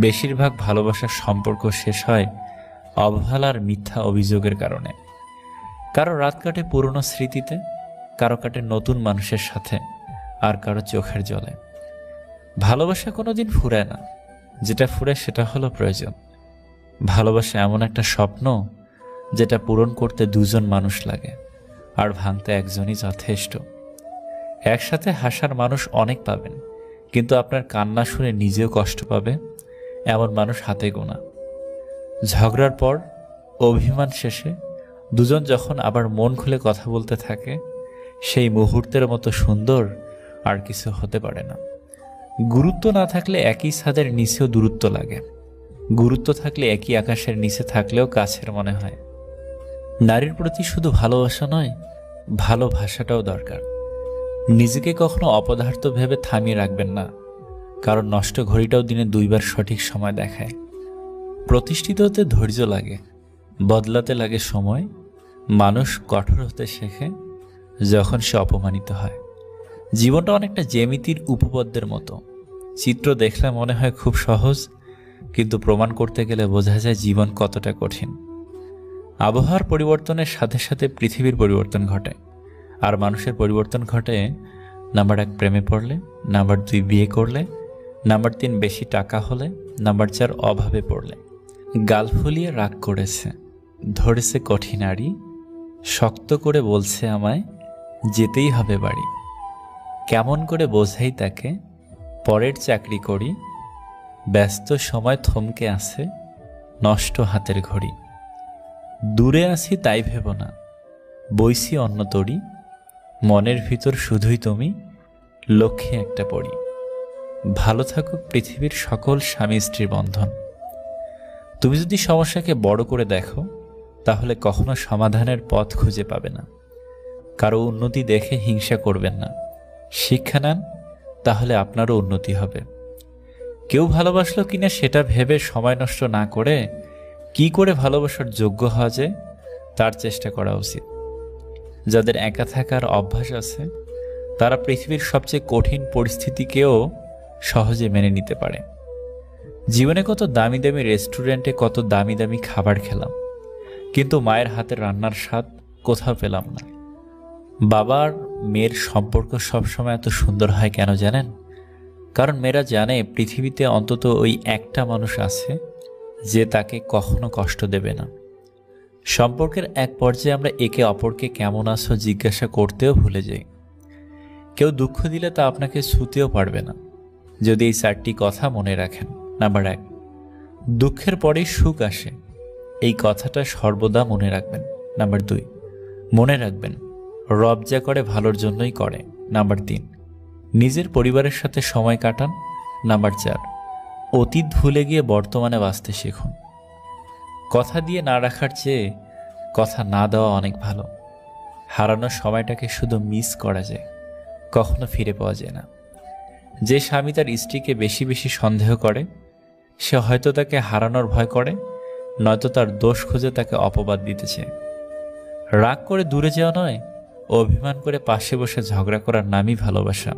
বেশিরভাগ ভালোবাসার সম্পর্ক শেষ হয় অবহেলার মিথ্যা অভিযোগের কারণে। কারো রাত কাটে পুরনো স্মৃতিতে, কারো কাটে নতুন মানুষের সাথে, আর কারো চোখের জলে। ভালোবাসা কোনোদিন ফুরায় না, যেটা ফুরায় সেটা হলো প্রয়োজন। ভালোবাসা এমন একটা স্বপ্ন যেটা পূরণ করতে দুজন মানুষ লাগে, আর ভাঙতে একজনই যথেষ্ট। একসাথে হাসার মানুষ অনেক পাবেন, কিন্তু আপনার কান্না শুনে নিজেও কষ্ট পাবে এমন মানুষ হাতে গোনা। ঝগড়ার পর, অভিমান শেষে দুজন যখন আবার মন খুলে কথা বলতে থাকে, সেই মুহূর্তের মতো সুন্দর আর কিছু হতে পারে না। গুরুত্ব না থাকলে একই ছাদের নিচেও দূরত্ব লাগে, গুরুত্ব থাকলে একই আকাশের নিচে থাকলেও কাছের মনে হয়। নারীর প্রতি শুধু ভালোবাসা নয়, ভালোবাসাটাও দরকার। নিজেকে কখনো অপদার্থ ভেবে থামিয়ে রাখবেন না, কারণ নষ্ট ঘড়িটাও দিনে দুইবার সঠিক সময় দেখায়। প্রতিষ্ঠিত হতে ধৈর্য লাগে, বদলাতে লাগে সময়। মানুষ কঠোর হতে শেখে যখন সে অপমানিত হয়। জীবনটা অনেকটা জ্যামিতির উপপাদ্যের মতো। চিত্র দেখলে মনে হয় খুব সহজ, কিন্তু প্রমাণ করতে গেলে বোঝা যায় জীবন কতটা কঠিন। আবহাওয়ার পরিবর্তনের সাথে সাথে পৃথিবীর পরিবর্তন ঘটে, আর মানুষের পরিবর্তন ঘটে নাম্বার 1 প্রেমে পড়লে, নাম্বার 2 বিয়ে করলে, নাম্বার 3 বেশি টাকা হলে, নাম্বার 4 অভাবে পড়লে। গাল ফুলিয়ে রাগ করেছে, ধরেছে কঠিন আড়ি, শক্ত করে বলছে আমায় যেতেই হবে বাড়ি। কেমন করে বোঝাই তাকে পরের চাকরি করি, ব্যস্ত সময় থমকে আছে নষ্ট হাতের ঘড়ি। দূরে আছি তাই ভেব না, বইছি অন্য তরি, মনের ভিতর শুধুই তুমি, লক্ষ্যে একটা পড়ি। ভালো থাকুক পৃথিবীর সকল স্বামী স্ত্রীর বন্ধন। তুমি যদি সমস্যাকে বড় করে দেখো, তাহলে কখনো সমাধানের পথ খুঁজে পাবে না। কারো উন্নতি দেখে হিংসা করবেন না, শিক্ষা নেন, তাহলে আপনারও উন্নতি হবে। কেউ ভালোবাসলো কিনা সেটা ভেবে সময় নষ্ট না করে কি করে ভালোবাসার যোগ্য হওয়া যায় তার চেষ্টা করা উচিত। যাদের একা থাকার অভ্যাস আছে, তারা পৃথিবীর সবচেয়ে কঠিন পরিস্থিতিকেও সহজে মেনে নিতে পারে। জীবনে কত দামি দামি রেস্টুরেন্টে কত দামি দামি খাবার খেলাম, কিন্তু মায়ের হাতের রান্নার স্বাদ কোথাও পেলাম না। বাবার মেয়ের সম্পর্ক সবসময় এত সুন্দর হয় কেন জানেন? কারণ মেয়েরা জানে পৃথিবীতে অন্তত ওই একটা মানুষ আছে যে তাকে কখনো কষ্ট দেবে না। সম্পর্কের এক পর্যায়ে আমরা একে অপরকে কেমন আছো জিজ্ঞাসা করতেও ভুলে যাই। কেউ দুঃখ দিলে তা আপনাকে ছুঁতেও পারবে না, যদি এই 4টি কথা মনে রাখেন। নাম্বার 1, দুঃখের পরেই সুখ আসে, এই কথাটা সর্বদা মনে রাখবেন। নাম্বার 2, মনে রাখবেন রব যা করে ভালোর জন্যই করে। নাম্বার 3, নিজের পরিবারের সাথে সময় কাটান। নাম্বার 4, অতীত ভুলে গিয়ে বর্তমানে বাঁচতে শিখুন। কথা দিয়ে না রাখার চেয়ে কথা না দেওয়া অনেক ভালো। হারানোর সময়টাকে শুধু মিস করা যায়, কখনো ফিরে পাওয়া যায় না। যে স্বামী তার স্ত্রীকে বেশি বেশি সন্দেহ করে, সে হয়তো তাকে হারানোর ভয় করে, নয়তো তার দোষ খুঁজে তাকে অপবাদ দিতে চায়। রাগ করে দূরে যাওয়া নয়, অভিমান করে পাশে বসে ঝগড়া করার নামই ভালোবাসা।